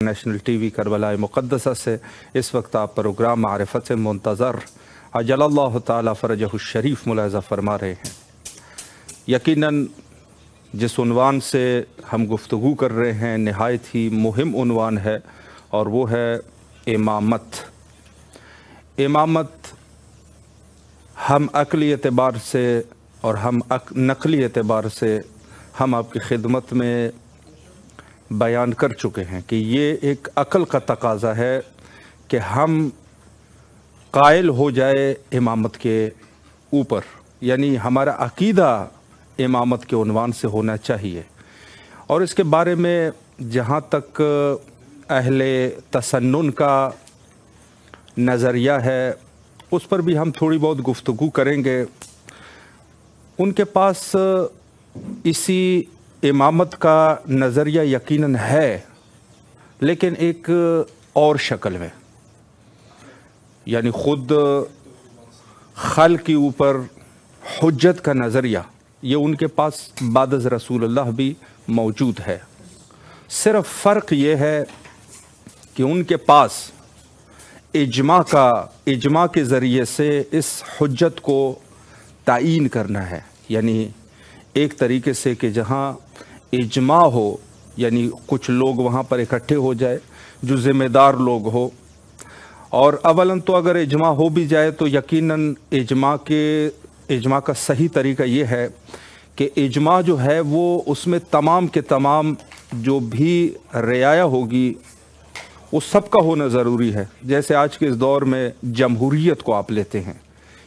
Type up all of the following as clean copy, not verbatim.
National TV Karbala मुक़द्दसा से इस वक्त आप प्रोग्राम मारिफत से मुंतज़र अजलल्लाहु ताला फ़रजहु शरीफ मुलाज़ा फरमा रहे हैं। यकीनन जिस उन्वान से हम गुफ्तगू कर रहे हैं नहायत ही मुहिम उन्वान है और वो है इमामत। इमामत हम अक़ली एतबार से और हम नक़ली एतबार से हम आपकी खिदमत में बयान कर चुके हैं कि ये एक अक़ल का तकाज़ा है कि हम कायल हो जाए इमामत के ऊपर, यानी हमारा अक़ीदा इमामत के उन्वान से होना चाहिए। और इसके बारे में जहाँ तक अहले तसन्नुन का नज़रिया है उस पर भी हम थोड़ी बहुत गुफ्तगू करेंगे। उनके पास इसी इमामत का नज़रिया यकीनन है, लेकिन एक और शक्ल में, यानी ख़ुद खल के ऊपर हुज्जत का नज़रिया ये उनके पास बादज़ रसूलुल्लाह भी मौजूद है। सिर्फ फ़र्क ये है कि उनके पास इजमा के ज़रिए से इस हुज्जत को तायीन करना है, यानी एक तरीके से कि जहाँ इजमा हो, यानी कुछ लोग वहाँ पर इकट्ठे हो जाए जो ज़िम्मेदार लोग हो। और अवलन तो अगर इजमा हो भी जाए तो यकीनन इजमा का सही तरीका ये है कि इजमा जो है वो उसमें तमाम के तमाम जो भी रियाया होगी वो सबका होना ज़रूरी है। जैसे आज के इस दौर में जमहूरियत को आप लेते हैं,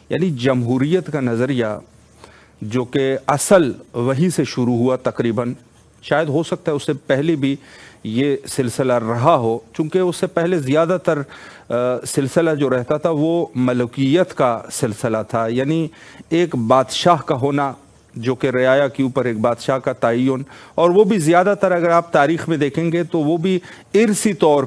यानी जमहूरियत का नज़रिया जो कि असल वही से शुरू हुआ, तकरीबन शायद हो सकता है उससे पहले भी ये सिलसिला रहा हो, चूँकि उससे पहले ज़्यादातर सिलसिला जो रहता था वो मलकियत का सिलसिला था, यानी एक बादशाह का होना जो कि रियाया के ऊपर एक बादशाह का तयन, और वो भी ज़्यादातर अगर आप तारीख़ में देखेंगे तो वो भी इरसी तौर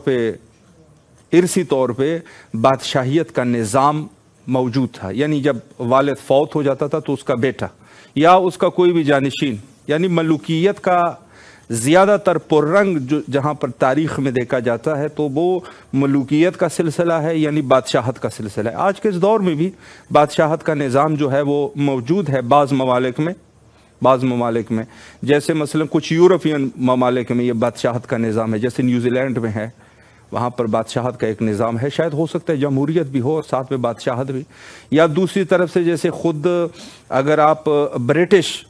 पे बादशाहियत का निज़ाम मौजूद था। यानी जब वालिद फौत हो जाता था तो उसका बेटा या उसका कोई भी जानिशीन, यानी मलूकियत का ज़्यादातर पुररंग जो जहाँ पर तारीख़ में देखा जाता है तो वो मलूकियत का सिलसिला है, यानी बादशाहत का सिलसिला है। आज के इस दौर में भी बादशाहत का निज़ाम जो है वो मौजूद है बाज़ ममालिक में, जैसे मसलन कुछ यूरोपियन ममालिक में ये बादशाहत का निज़ाम है, जैसे न्यूजीलैंड में है, वहाँ पर बादशाहत का एक निज़ाम है। शायद हो सकता है जमहूरियत भी हो और साथ में बादशाहत भी। या दूसरी तरफ से जैसे ख़ुद अगर आप ब्रिटिश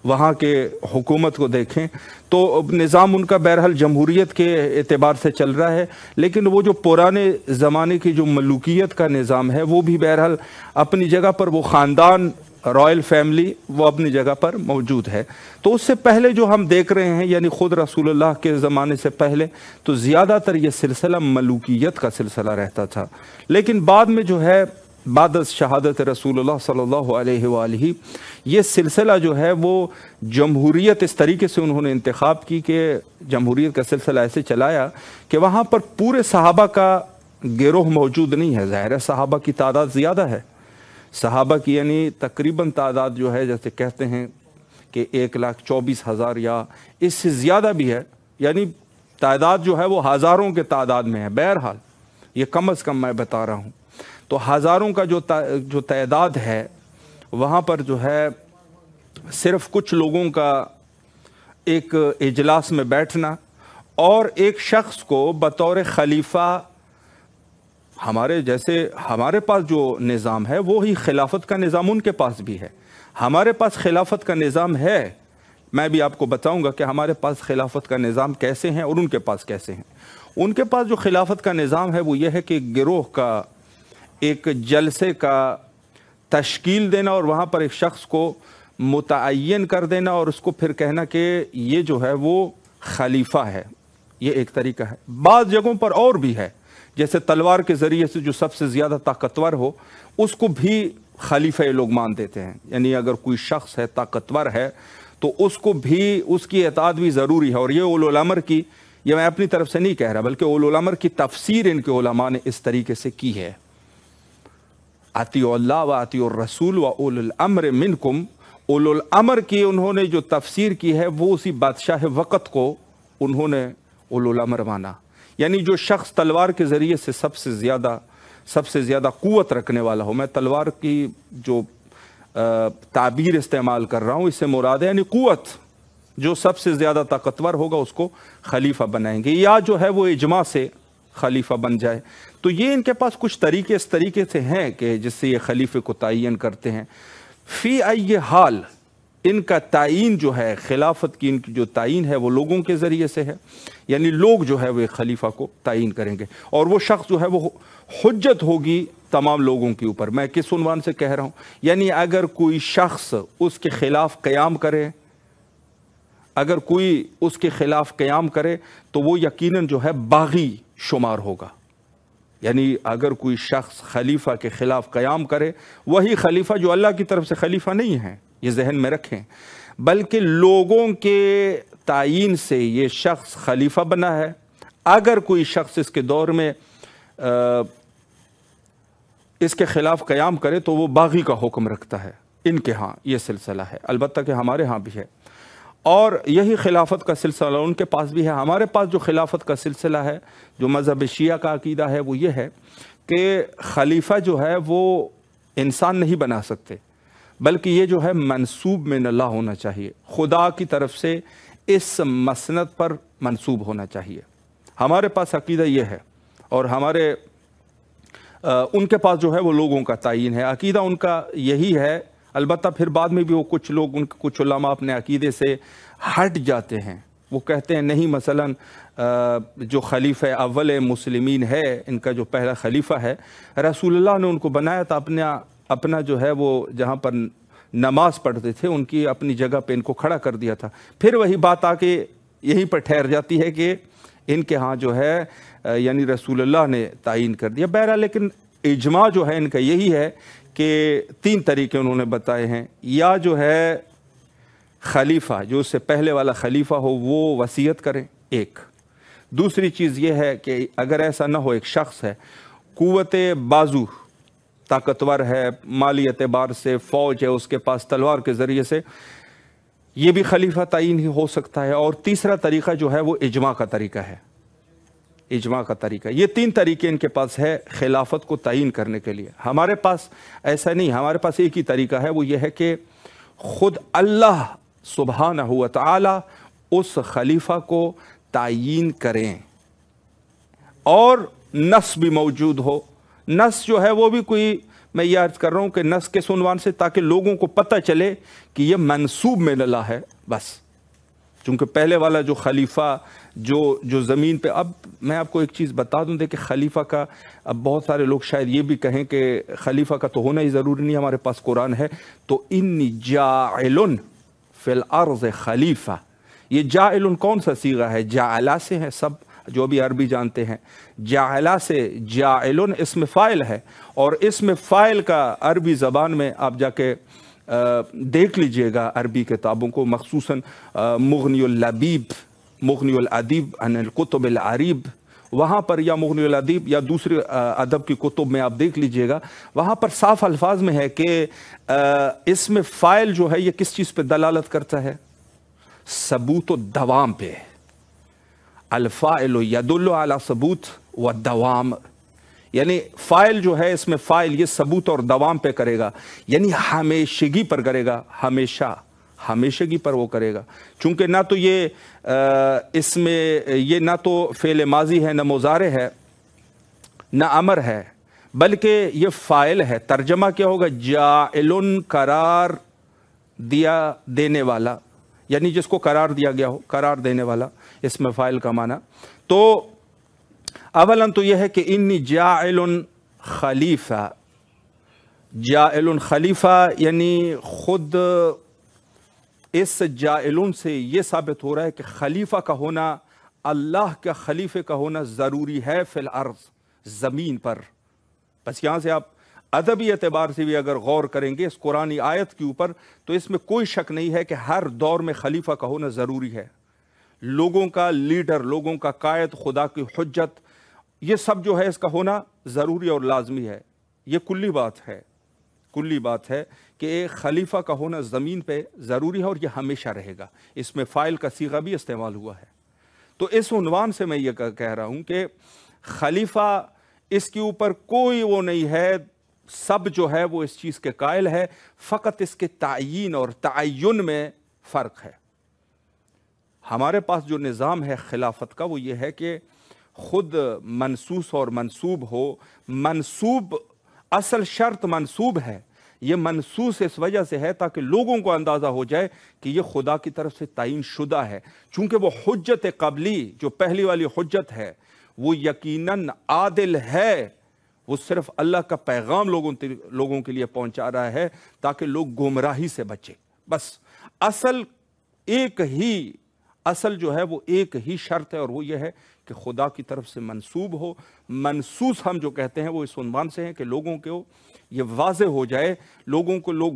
वहाँ के हुकूमत को देखें तो निज़ाम उनका बहरहाल जमहूरियत के एतबार से चल रहा है, लेकिन वो जो पुराने ज़माने की जो मलूकियत का निज़ाम है वो भी बहरहाल अपनी जगह पर, वो ख़ानदान रॉयल फैमिली वो अपनी जगह पर मौजूद है। तो उससे पहले जो हम देख रहे हैं, यानी ख़ुद रसूलुल्लाह के ज़माने से पहले तो ज़्यादातर ये सिलसिला मलूकियत का सिलसिला रहता था। लेकिन बाद में जो है बाद शहादत रसूलुल्लाह सल्लल्लाहु अलैहि वालैहि ये सिलसिला जो है वो जमहूरियत इस तरीके से उन्होंने इंतखाब की कि जमहूरियत का सिलसिला ऐसे चलाया कि वहाँ पर पूरे सहाबा का गिरोह मौजूद नहीं है। ज़ाहिर है सहाबा की तादाद ज़्यादा है, सहाबा की यानी तकरीबन तादाद जो है जैसे कहते हैं कि 1,24,000 या इससे ज़्यादा भी है, यानी तादाद जो है वो हज़ारों के तादाद में है। बहरहाल ये कम अज़ कम मैं बता रहा हूँ, तो हज़ारों का जो तादाद है वहाँ पर जो है सिर्फ़ कुछ लोगों का एक इजलास में बैठना और एक शख्स को बतौर खलीफा, हमारे पास जो निज़ाम है वो ही खिलाफत का निज़ाम उनके पास भी है। हमारे पास खिलाफत का निज़ाम है, मैं भी आपको बताऊंगा कि हमारे पास खिलाफत का निज़ाम कैसे हैं और उनके पास कैसे हैं। उनके पास जो खिलाफत का निज़ाम है वो ये है कि गिरोह का एक जलसे का तश्कील देना और वहाँ पर एक शख्स को मुतअय्यन कर देना और उसको फिर कहना कि ये जो है वो खलीफा है। ये एक तरीका है। बाज़ जगहों पर और भी है, जैसे तलवार के ज़रिए से जो सबसे ज़्यादा ताकतवर हो उसको भी खलीफा ये लोग मान देते हैं। यानी अगर कोई शख्स है ताकतवर है तो उसको भी, उसकी इताअत भी ज़रूरी है। और ये उलुल अम्र की, ये मैं अपनी तरफ से नहीं कह रहा बल्कि उलुल अम्र की तफसीर इनके उलमा ने इस तरीके से की है, अतीउल्लाह व अतीउर रसूल व उलुल अम्र मिनकुम। उलुल अम्र की उन्होंने जो तफसीर की है वो उसी बादशाह वक़्त को उन्होंने उलुल अमर माना, यानी जो शख्स तलवार के ज़रिए से सबसे ज़्यादा क़ुव्वत रखने वाला हो। मैं तलवार की जो ताबीर इस्तेमाल कर रहा हूँ इससे मुराद है यानी क़ुव्वत, जो सबसे ज़्यादा ताकतवर होगा उसको खलीफा बनाएंगे, या जो है वो इजमा से खलीफा बन जाए। तो ये इनके पास कुछ तरीके इस तरीके से हैं कि जिससे ये खलीफे को तयन करते हैं। फ़ी अय्य हाल इनका तयन जो है, खिलाफत की इनकी जो तयन है वो लोगों के ज़रिए से है, यानी लोग जो है वो खलीफा को तयन करेंगे और वो शख्स जो है वो हुज्जत होगी तमाम लोगों के ऊपर। मैं किस उन्वान से कह रहा हूँ, यानी अगर कोई शख्स उसके खिलाफ क़याम करे, अगर कोई उसके खिलाफ क़याम करे तो वो यकीनन जो है बागी शुमार होगा। यानी अगर कोई शख्स खलीफा के खिलाफ क़याम करे, वही खलीफा जो अल्लाह की तरफ से खलीफा नहीं है, ये जहन में रखें, बल्कि लोगों के तायीन से ये शख्स खलीफा बना है। अगर कोई शख्स इसके दौर में इसके खिलाफ क़याम करे तो वो बागी का हुक्म रखता है। इनके यहाँ ये सिलसिला है, अलबत्ता कि हमारे यहाँ भी है, और यही खिलाफत का सिलसिला उनके पास भी है। हमारे पास जो खिलाफत का सिलसिला है, जो मज़हब शिया का अकीदा है, वो ये है कि खलीफा जो है वो इंसान नहीं बना सकते, बल्कि ये जो है मंसूब में अल्लाह होना चाहिए, खुदा की तरफ से इस मसनद पर मंसूब होना चाहिए। हमारे पास अकीदा ये है, और हमारे उनके पास जो है वो लोगों का तयन है। अकीदा उनका यही है, अलबत्ता फिर बाद में भी वो कुछ लोग, उनके कुछ उलमा अपने अकीदे से हट जाते हैं। वो कहते हैं नहीं, मसलन जो खलीफा अव्वल मुस्लिमीन है, इनका जो पहला खलीफा है, रसूलुल्लाह ने उनको बनाया था, अपना जो है वो जहाँ पर नमाज पढ़ते थे उनकी अपनी जगह पे इनको खड़ा कर दिया था। फिर वही बात आके यहीं पर ठहर जाती है कि इनके यहाँ जो है यानी रसूलुल्लाह ने तायीन कर दिया। बहरहाल लेकिन इजमा जो है इनका यही है कि 3 तरीके उन्होंने बताए हैं, या जो है खलीफा जो उससे पहले वाला खलीफा हो वो वसीयत करें, एक। दूसरी चीज़ ये है कि अगर ऐसा ना हो, एक शख्स है कुव्वते बाजू, ताकतवर है, माली एतबार से फ़ौज है उसके पास, तलवार के ज़रिए से ये भी खलीफा तयीन ही हो सकता है। और तीसरा तरीक़ा जो है वो इजमा का तरीक़ा है, इजमा का तरीक़ा। ये 3 तरीके इनके पास है खिलाफत को तयीन करने के लिए। हमारे पास ऐसा नहीं, हमारे पास एक ही तरीक़ा है, वो ये है कि ख़ुद अल्लाह सुब्हानहू व तआला उस खलीफा को तयीन करें और नस भी मौजूद हो। नस जो है वो भी कोई, मैं ये अर्ज़ कर रहा हूँ कि नस के सुनवान से, ताकि लोगों को पता चले कि ये मंसूब में अल्लाह है बस। चूँकि पहले वाला जो खलीफा जो ज़मीन पे, अब मैं आपको एक चीज़ बता दूँ, देखिए खलीफा का, अब बहुत सारे लोग शायद ये भी कहें कि खलीफा का तो होना ही ज़रूरी नहीं, हमारे पास कुरान है, तो इन्नी जाइलुन फिल अर्ज़ खलीफा। ये जाइलुन कौन सा सीगा है? जाअला से है, सब जो भी अरबी जानते हैं, जाअला से जाइलुन इसमें फ़ाइल है, और इसमें फ़ाइल का अरबी ज़बान में आप जाके देख लीजिएगा अरबी किताबों को, मखसूसन मुग़नियुल लबीब, मुग़नियुल अदीब अनिल कुतुबिल अरीब, वहाँ पर, या मुग़नियुल अदीब या दूसरे अदब की कुतुब में आप देख लीजिएगा, वहाँ पर साफ अल्फाज में है कि इसमें फ़ाइल जो है ये किस चीज़ पे दलालत करता है? सबूत व दवाम पे। अल-फ़ाइलु यदुल्लु अला सबूत व दवाम, यानी फ़ाइल जो है इसमें फ़ाइल ये सबूत और दवाम पे करेगा, यानी हमेशगी पर करेगा, हमेशगी पर वो करेगा। चूँकि ना तो ये इसमें ये ना तो फ़ेल माजी है, ना मुज़ारे है, ना अमर है, बल्कि ये फ़ाइल है। तर्जमा क्या होगा? जाइलुन करार देने वाला, यानी जिसको करार दिया गया हो, करार देने वाला, इसमें फ़ाइल का माना। तो अवलन तो यह है कि इन्नी जाइलुन खलीफा, जाइलुन खलीफा यानी खुद इस जाइलुन से ये साबित हो रहा है कि खलीफा का होना, अल्लाह का खलीफे का होना ज़रूरी है फिल अर्ज़, ज़मीन पर। बस यहाँ से आप अदबी एतबार से भी अगर गौर करेंगे इस कुरानी आयत के ऊपर, तो इसमें कोई शक नहीं है कि हर दौर में खलीफा का होना ज़रूरी है। लोगों का लीडर, लोगों का कायद, खुदा की हुज्जत, ये सब जो है इसका होना ज़रूरी और लाजमी है। ये कुल्ली बात है, कुल्ली बात है कि एक खलीफा का होना ज़मीन पे ज़रूरी है और ये हमेशा रहेगा। इसमें फ़ाइल का सीगा भी इस्तेमाल हुआ है। تو اس عنوان سے میں یہ کہہ رہا ہوں کہ خلیفہ اس کے اوپر کوئی وہ نہیں ہے، سب جو ہے وہ اس چیز کے قائل ہے، فقط اس کے تعیین اور تعین میں فرق ہے۔ ہمارے پاس جو نظام ہے خلافت کا وہ یہ ہے کہ خود منصوص اور منصوب ہو۔ منصوب، اصل شرط منصوب ہے، یہ منصوص اس وجہ سے ہے تاکہ لوگوں کو اندازہ ہو جائے کہ یہ خدا کی طرف سے تعین شدہ ہے، چونکہ وہ حجت قبلی جو پہلی والی حجت ہے وہ یقیناً عادل ہے، وہ صرف اللہ کا پیغام لوگوں کے لیے پہنچا رہا ہے تاکہ لوگ گمراہی سے بچے۔ بس اصل جو ہے وہ ایک ہی شرط ہے، اور وہ یہ ہے کہ خدا کی طرف سے منسوب ہو۔ منصوص ہم جو کہتے ہیں وہ اس عنوان سے ہیں کہ لوگوں کو یہ واضح ہو جائے، لوگ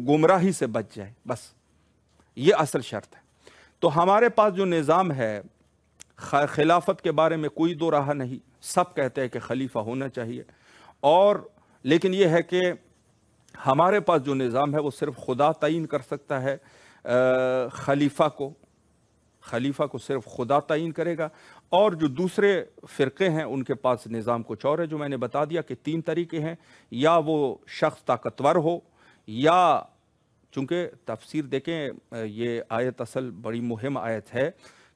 گمراہی سے بچ جائے، بس یہ اصل شرط ہے۔ تو ہمارے پاس جو نظام ہے خلافت کے بارے میں کوئی دو راہ نہیں، سب کہتے ہیں کہ خلیفہ ہونا چاہیے، اور لیکن یہ ہے کہ ہمارے پاس جو نظام ہے وہ صرف خدا تعین کر سکتا ہے خلیفہ کو صرف خدا تعین کرے گا، اور جو دوسرے فرقے ہیں ان کے پاس نظام کچھ اور ہے، جو میں نے بتا دیا کہ 3 طریقے ہیں، یا وہ شخص طاقتور ہو، یا چونکہ تفسیر دیکھیں یہ آیت اصل بڑی مہم آیت ہے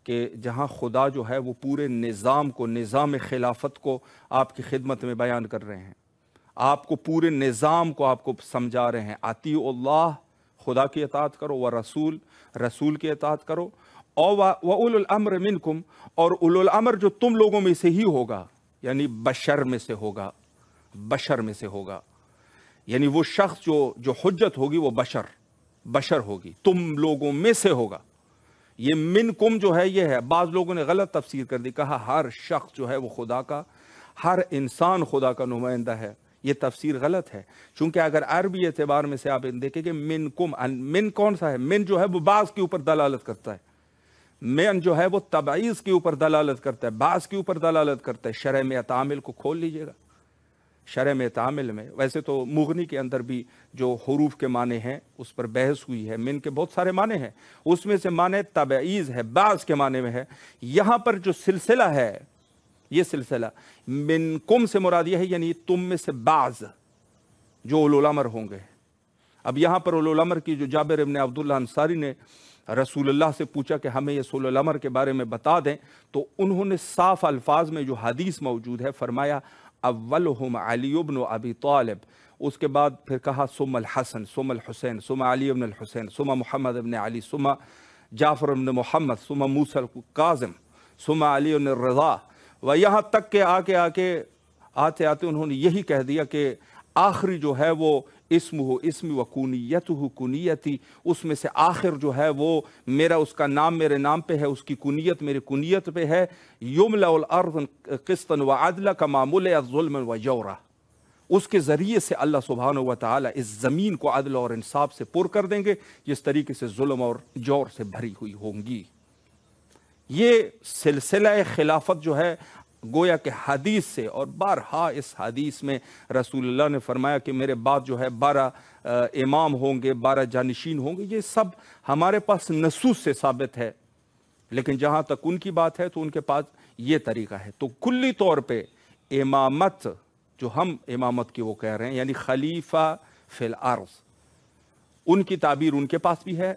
کہ جہاں خدا جو ہے وہ پورے نظام کو، نظام خلافت کو آپ کی خدمت میں بیان کر رہے ہیں، آپ کو پورے نظام کو آپ کو سمجھا رہے ہیں، اطیعوا اللہ، خدا کی اطاعت کرو، رسول کی اطاعت کرو، اور وَأُولُو الْأَمْرِ مِنْكُمْ، اور اولو الامر جو تم لوگوں میں سے ہی ہوگا، یعنی بشر میں سے ہوگا، یعنی وہ شخص جو حجت ہوگی وہ بشر ہوگی، تم لوگوں میں سے ہوگا۔ یہ منکم جو ہے یہ ہے، بعض لوگوں نے غلط تفسیر کر دی، کہا ہر شخص جو ہے وہ خدا کا، ہر انسان خدا کا نمائندہ ہے۔ یہ تفسیر غلط ہے، چونکہ اگر عربی اعتبار میں سے آپ دیکھیں کہ منکم، من کون سا ہے؟ من جو ہے وہ بعض کے اوپر دلالت کرتا ہے، من جو ہے وہ تبعیض کے اوپر دلالت کرتا ہے، بعض کے اوپر دلالت کرتا ہے۔ شرح میں تعامل کو کھول لیجئے گا، شرح میں تعامل میں، ویسے تو مغنی کے اندر بھی جو حروف کے معنی ہیں اس پر بحث ہوئی ہے، من کے بہت سارے معنی ہیں، اس میں سے معنی تبعیض ہے، بعض کے معنی میں ہے۔ یہاں پر جو سلسلہ ہے، یہ سلسلہ منکم سے مراد یہ ہے، یعنی تم میں سے بعض جو اولو الامر ہوں گے۔ اب یہاں پر اولو الامر کی جو جابر ابن عبداللہ انصاری نے رسول اللہ سے پوچھا کہ ہمیں یہ اولو الامر کے بارے میں بتا دیں، تو انہوں نے صاف الفاظ میں جو حدیث موجود ہے فرمایا اولہم علی بن ابی طالب، اس کے بعد پھر کہا ثم الحسن ثم الحسین ثم علی بن الحسین ثم محمد بن علی ثم جعفر بن محمد ثم موسیٰ الکاظم ثم علی بن الرضا، و یہاں تک کہ آتے انہوں نے یہی کہہ دیا کہ آخری جو ہے وہ اسمی و کنیتہ کنیتی، اس میں سے آخر جو ہے وہ اس کا نام میرے نام پہ ہے، اس کی کنیت میرے کنیت پہ ہے، یملأ الارض قسطا وعدلا کما ملئت ظلما وجورا، اس کے ذریعے سے اللہ سبحانہ و تعالی اس زمین کو عدل اور انصاف سے پر کر دیں گے جس طریقے سے ظلم اور جور سے بھری ہوئی ہوں گی۔ یہ سلسلہ خلافت جو ہے گویا کہ حدیث سے، اور بارہا اس حدیث میں رسول اللہ نے فرمایا کہ میرے بعد جو ہے 12 امام ہوں گے، 12 جانشین ہوں گے، یہ سب ہمارے پاس نصوص سے ثابت ہے، لیکن جہاں تک ان کی بات ہے تو ان کے پاس یہ طریقہ ہے۔ تو کلی طور پہ امامت جو ہم امامت کی وہ کہہ رہے ہیں، یعنی خلیفہ فی الارض، ان کی تعبیر ان کے پاس بھی ہے،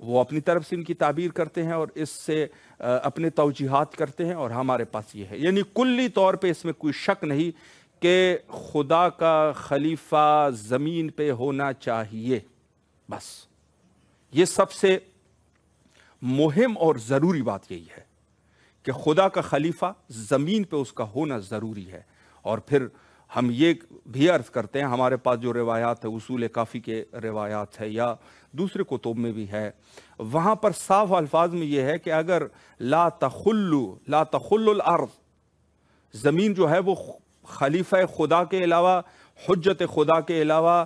وہ اپنی طرف سے ان کی تعبیر کرتے ہیں اور اس سے اپنے توجیحات کرتے ہیں، اور ہمارے پاس یہ ہے، یعنی کلی طور پہ اس میں کوئی شک نہیں کہ خدا کا خلیفہ زمین پہ ہونا چاہیے، بس یہ سب سے مہم اور ضروری بات یہی ہے کہ خدا کا خلیفہ زمین پہ اس کا ہونا ضروری ہے۔ اور پھر ہم یہ بھی عرض کرتے ہیں، ہمارے پاس جو روایات ہے، اصول کافی کے روایات ہے یا دوسرے کتب میں بھی ہے، وہاں پر صاف الفاظ میں یہ ہے کہ اگر لا تخل الارض، زمین جو ہے وہ خلیفہ خدا کے علاوہ، حجت خدا کے علاوہ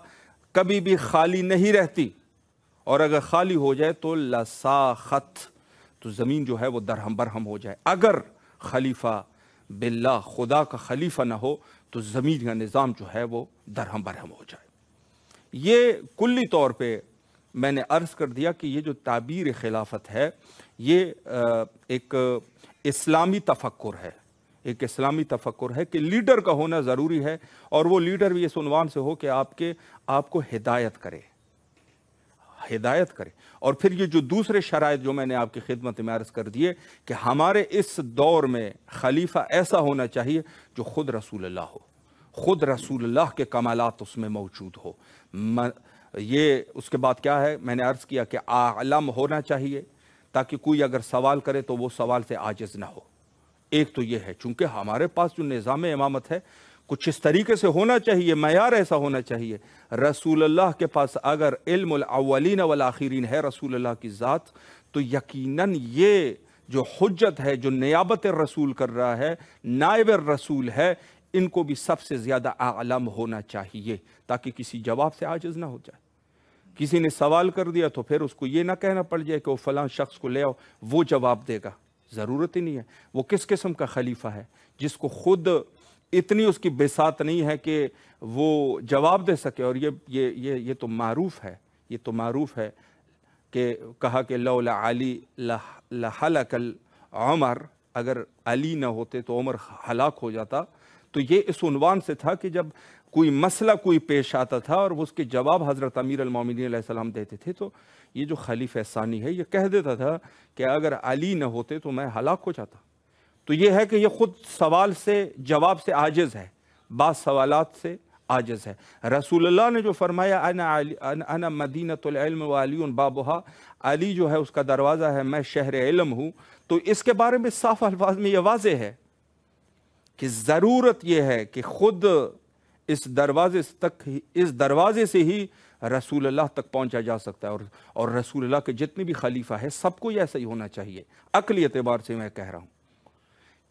کبھی بھی خالی نہیں رہتی، اور اگر خالی ہو جائے تو لساخت، تو زمین جو ہے وہ درہم برہم ہو جائے۔ اگر خلیفہ باللہ، خدا کا خلیفہ نہ ہو تو زمین کا نظام جو ہے وہ درہم برہم ہو جائے۔ یہ کلی طور پہ میں نے عرض کر دیا کہ یہ جو تعبیر خلافت ہے یہ ایک इस्लामी तफक्कुर है, एक इस्लामी तफक्कुर है कि लीडर का होना ज़रूरी है, और वो लीडर भी इस उन्वान से हो कि आपको हिदायत करे। और फिर ये जो दूसरे शराइत जो मैंने आपकी खिदमत में अर्ज़ कर दिए कि हमारे इस दौर में खलीफा ऐसा होना चाहिए जो खुद रसूलुल्लाह हो, खुद रसूलुल्लाह के कमालात उसमें मौजूद हो। ये उसके बाद क्या है, मैंने अर्ज़ किया कि आलम होना चाहिए ताकि कोई अगर सवाल करे तो वो सवाल से आजिज़ ना हो। एक तो ये है, चूंकि हमारे पास जो निज़ाम इमामत है कुछ इस तरीके से होना चाहिए, मयार ऐसा होना चाहिए। रसूलुल्लाह के पास अगर इल्मुल अव्वलीन वल आखिरीन है, रसूलुल्लाह की ज़ात, तो यकीनन ये जो हुज्जत है, जो नियाबत रसूल कर रहा है, नायब रसूल है, इनको भी सबसे ज़्यादा आलम होना चाहिए ताकि किसी जवाब से आजिज़ ना हो जाए। किसी ने सवाल कर दिया तो फिर उसको ये ना कहना पड़ जाए कि वो फलां शख्स को ले आओ, वो जवाब देगा, ज़रूरत ही नहीं है। वो किस किस्म का खलीफा है जिसको खुद इतनी उसकी बिसात नहीं है कि वो जवाब दे सके। और ये तो मारूफ है, ये तो मारूफ है कि कहा कि लौला अली लहलकल उमर, अगर अली ना होते तो उमर हलाक हो जाता। तो ये इस उन्वान से था कि जब कोई मसला कोई पेश आता था और उसके जवाब हज़रत अमीर अल-मोमिनीन अलैहिस्सलाम देते थे, तो ये जो खलीफा सानी है ये कह देता था कि अगर अली न होते तो मैं हलाक हो जाता। तो ये है कि ये खुद सवाल से जवाब से आजिज़ है, बाज़ सवालात से आजिज़ है। रसूलुल्लाह ने जो फरमाया अना मदीनतुल इल्म व अलीउन बाबुहा, अली जो है उसका दरवाज़ा है, मैं शहर इल्म हूँ। तो इसके बारे में साफ अल्फाज में यह वाज़े है कि ज़रूरत यह है कि खुद इस दरवाजे से ही रसूलुल्लाह तक पहुंचा जा सकता है। और रसूलुल्लाह के जितने भी खलीफा है सबको ये ऐसा ही होना चाहिए। अक्ली एतबार से मैं कह रहा हूँ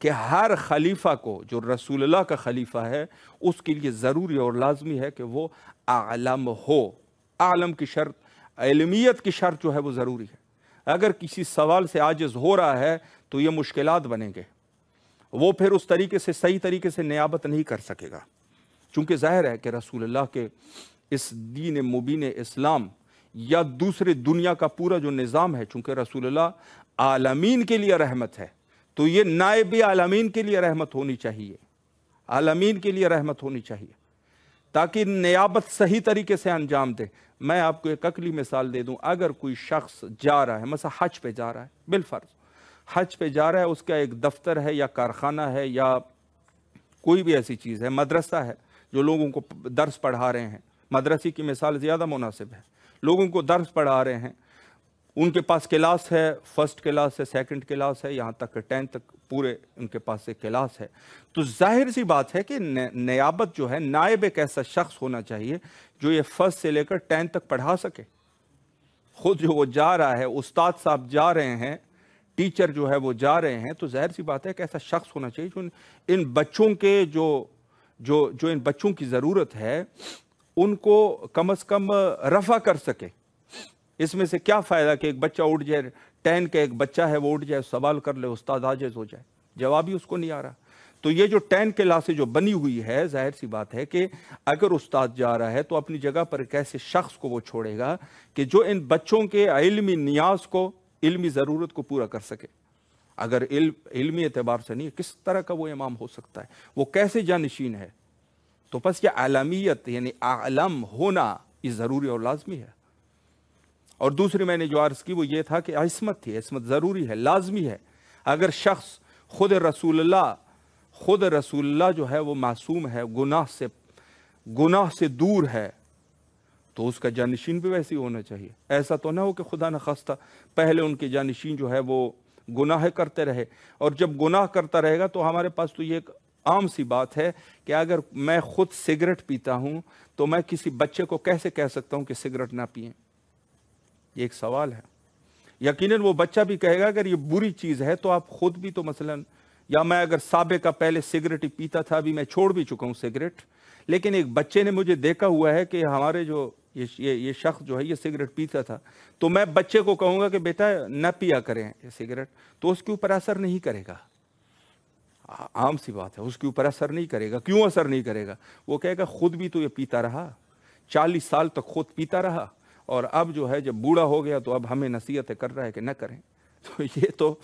कि हर खलीफा को, जो रसूलुल्लाह का खलीफा है, उसके लिए ज़रूरी और लाजमी है कि वो आलम हो। आलम की शर्त, इल्मियत की शर्त जो है वो ज़रूरी है। अगर किसी सवाल से आजिज़ हो रहा है तो ये मुश्किलात बनेंगे, वो फिर उस तरीके से सही तरीके से नियाबत नहीं कर सकेगा। चूँकि ज़ाहिर है कि रसूलुल्लाह के इस दीन मुबीन इस्लाम या दूसरे दुनिया का पूरा जो निज़ाम है, चूँकि रसूलुल्लाह आलमीन के लिए रहमत है, तो ये नायब आलमीन के लिए रहमत होनी चाहिए, आलमीन के लिए रहमत होनी चाहिए ताकि नियाबत सही तरीके से अंजाम दे। मैं आपको एक अकली मिसाल दे दूँ, अगर कोई शख्स जा रहा है, मसला हज पे जा रहा है, बिलफर्ज हज पे जा रहा है, उसका एक दफ्तर है या कारखाना है या कोई भी ऐसी चीज़ है, मदरसा है जो लोगों को दर्स पढ़ा रहे हैं, मदरसे की मिसाल ज़्यादा मुनासिब है, लोगों को दर्स पढ़ा रहे हैं, उनके पास क्लास है, फर्स्ट क्लास है, सेकंड क्लास है, यहाँ तक 10 तक पूरे उनके पास एक क्लास है। तो जाहिर सी बात है कि नियाबत जो है, नायब एक ऐसा शख्स होना चाहिए जो ये फर्स्ट से लेकर 10 तक पढ़ा सके। खुद जो वो जा रहा है, उस्ताद साहब जा रहे हैं, टीचर जो है वो जा रहे हैं, तो जाहिर सी बात है कि ऐसा शख्स होना चाहिए जो इन बच्चों के जो इन बच्चों की ज़रूरत है उनको कम से कम रफ़ा कर सके। इसमें से क्या फ़ायदा कि एक बच्चा उठ जाए, 10 का एक बच्चा है वो उठ जाए, सवाल कर ले, उस्ताद आजिज़ हो जाए, जवाब ही उसको नहीं आ रहा। तो ये जो 10 क्लासें जो बनी हुई है, जाहिर सी बात है कि अगर उस्ताद जा रहा है तो अपनी जगह पर एक ऐसे शख्स को वो छोड़ेगा कि जो इन बच्चों के इल्मी नियाज को, इल्मी ज़रूरत को पूरा कर सके। अगर इल्मी एतबार से नहीं, किस तरह का वो इमाम हो सकता है, वो कैसे जानशीन है। तो बस ये आलमियत यानी आलम होना ये ज़रूरी और लाजमी है। और दूसरी मैंने जो अर्ज़ की वो ये था कि इस्मत थी, इस्मत ज़रूरी है, लाजमी है। अगर शख्स खुद रसूलुल्लाह जो है वो मासूम है, गुनाह से दूर है, तो उसका जानशीन भी वैसे ही होना चाहिए। ऐसा तो ना हो कि खुदा न खास्ता पहले उनके जानशीन जो है वो गुनाह करते रहे, और जब गुनाह करता रहेगा तो हमारे पास तो ये एक आम सी बात है कि अगर मैं खुद सिगरेट पीता हूं तो मैं किसी बच्चे को कैसे कह सकता हूं कि सिगरेट ना पिए। ये एक सवाल है। यकीनन वो बच्चा भी कहेगा अगर ये बुरी चीज़ है तो आप खुद भी तो मसलन, या मैं अगर साबे का पहले सिगरेट ही पीता था, अभी मैं छोड़ भी चुका हूँ सिगरेट, लेकिन एक बच्चे ने मुझे देखा हुआ है कि हमारे जो ये शख्स जो है ये सिगरेट पीता था, तो मैं बच्चे को कहूँगा कि बेटा न पिया करें ये सिगरेट, तो उसके ऊपर असर नहीं करेगा। आम सी बात है, उसके ऊपर असर नहीं करेगा। क्यों असर नहीं करेगा? वो कहेगा खुद भी तो ये पीता रहा, 40 साल तक खुद पीता रहा, और अब जो है जब बूढ़ा हो गया तो अब हमें नसीहतें कर रहा है कि न करें। तो ये तो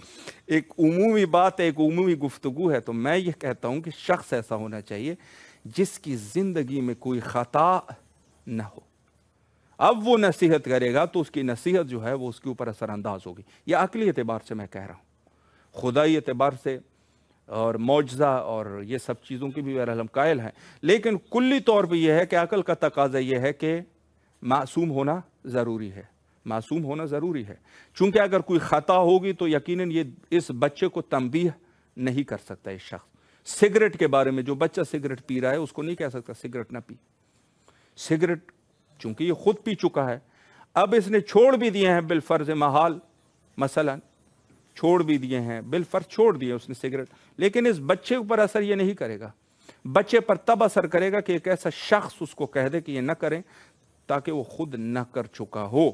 एक उमूमी बात है, एक उमूमी गुफ्तगू है। तो मैं ये कहता हूँ कि शख्स ऐसा होना चाहिए जिसकी ज़िंदगी में कोई ख़ता न हो। अब वो नसीहत करेगा तो उसकी नसीहत जो है वो उसके ऊपर असरअंदाज होगी। यह अकली एतबार से मैं कह रहा हूँ, खुदाई एतबार से और मौजज़ा और ये सब चीज़ों की भी बहरहाल हम कायल हैं, लेकिन कुल्ली तौर पे यह है कि अकल का तकाज़ा यह है कि मासूम होना ज़रूरी है, मासूम होना ज़रूरी है। चूँकि अगर कोई ख़ता होगी तो यकीनन ये इस बच्चे को तंबीह नहीं कर सकता। इस शख्स सिगरेट के बारे में, जो बच्चा सिगरेट पी रहा है उसको नहीं कह सकता सिगरेट ना पी। सिगरेट चूँकि ये खुद पी चुका है, अब इसने छोड़ भी दिए हैं बिलफर्ज महाल, मसलन छोड़ भी दिए हैं बिलफर्ज, छोड़ दिए उसने सिगरेट, लेकिन इस बच्चे पर असर ये नहीं करेगा। बच्चे पर तब असर करेगा कि एक ऐसा शख्स उसको कह दे कि ये न करें, ताकि वो खुद न कर चुका हो।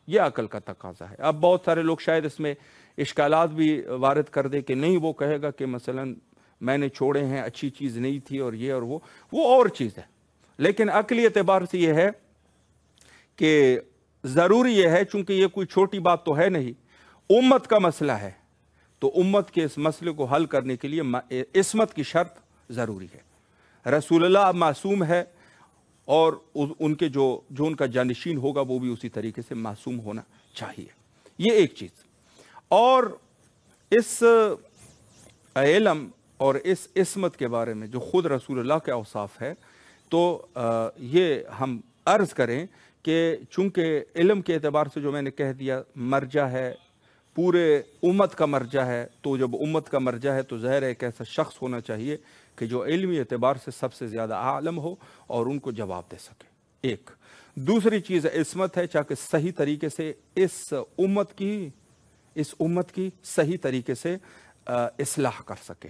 यह अकल का तकाजा है। अब बहुत सारे लोग शायद इसमें इश्कालात भी वारिद कर दे कि नहीं, वो कहेगा कि मसलन मैंने छोड़े हैं, अच्छी चीज़ नहीं थी और ये और वो और चीज़ है। लेकिन अकली एतबार से ये है कि ज़रूरी यह है, चूँकि ये कोई छोटी बात तो है नहीं, उम्मत का मसला है, तो उम्मत के इस मसले को हल करने के लिए इस्मत की शर्त ज़रूरी है। रसूलुल्लाह मासूम है और उनके जो उनका जानशीन होगा वो भी उसी तरीके से मासूम होना चाहिए। ये एक चीज़। और इस इल्म और इस इस्मत के बारे में जो ख़ुद रसूलुल्लाह के औसाफ है, तो ये हम अर्ज़ करें कि चूँकि इल्म के एतबार से जो मैंने कह दिया मर्जा है, पूरे उम्मत का मर्जा है, तो जब उम्मत का मर्जा है तो ज़ाहिर है एक ऐसा शख्स होना चाहिए कि जो इल्मी एतबार से सबसे ज़्यादा आलम हो और उनको जवाब दे सके। एक दूसरी चीज़ इस्मत है, चाहे सही तरीके से इस उम्मत की सही तरीके से इस्लाह कर सके,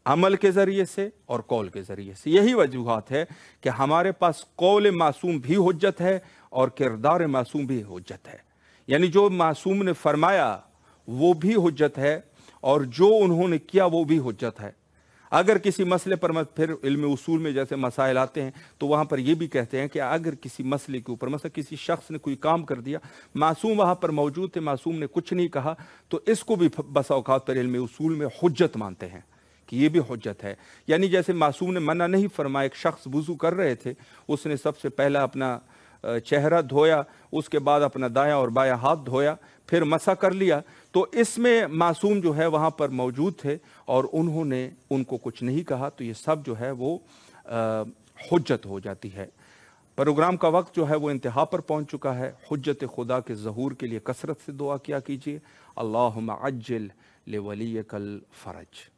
अमल के ज़रिए से और कौल के ज़रिए से। यही वजूहात है कि हमारे पास कौल मासूम भी हुज्जत है और किरदार मासूम भी हुज्जत है। यानी जो मासूम ने फरमाया वो भी हुज्जत है और जो उन्होंने किया वो भी हुज्जत है। अगर किसी मसले पर, फिर इल्म उसूल में जैसे मसाइल आते हैं तो वहाँ पर ये भी कहते हैं कि अगर किसी मसले के ऊपर, मतलब किसी शख्स ने कोई काम कर दिया, मासूम वहाँ पर मौजूद थे, मासूम ने कुछ नहीं कहा, तो इसको भी बसा औकात पर इल्म उसूल में हुज्जत मानते हैं कि ये भी हुज्जत है। यानी जैसे मासूम ने मना नहीं फरमाया, एक शख्स वुज़ू कर रहे थे, उसने सबसे पहला अपना चेहरा धोया, उसके बाद अपना दायां और बायां हाथ धोया, फिर मसा कर लिया, तो इसमें मासूम जो है वहाँ पर मौजूद थे और उन्होंने उनको कुछ नहीं कहा, तो ये सब जो है वो हुज्जत हो जाती है। प्रोग्राम का वक्त जो है वो इंतहा पर पहुँच चुका है। हुज्जत खुदा के ज़हूर के लिए कसरत से दुआ किया कीजिए। अल्लाहुम्मा अज्जिल लिवलियकल फ़रज।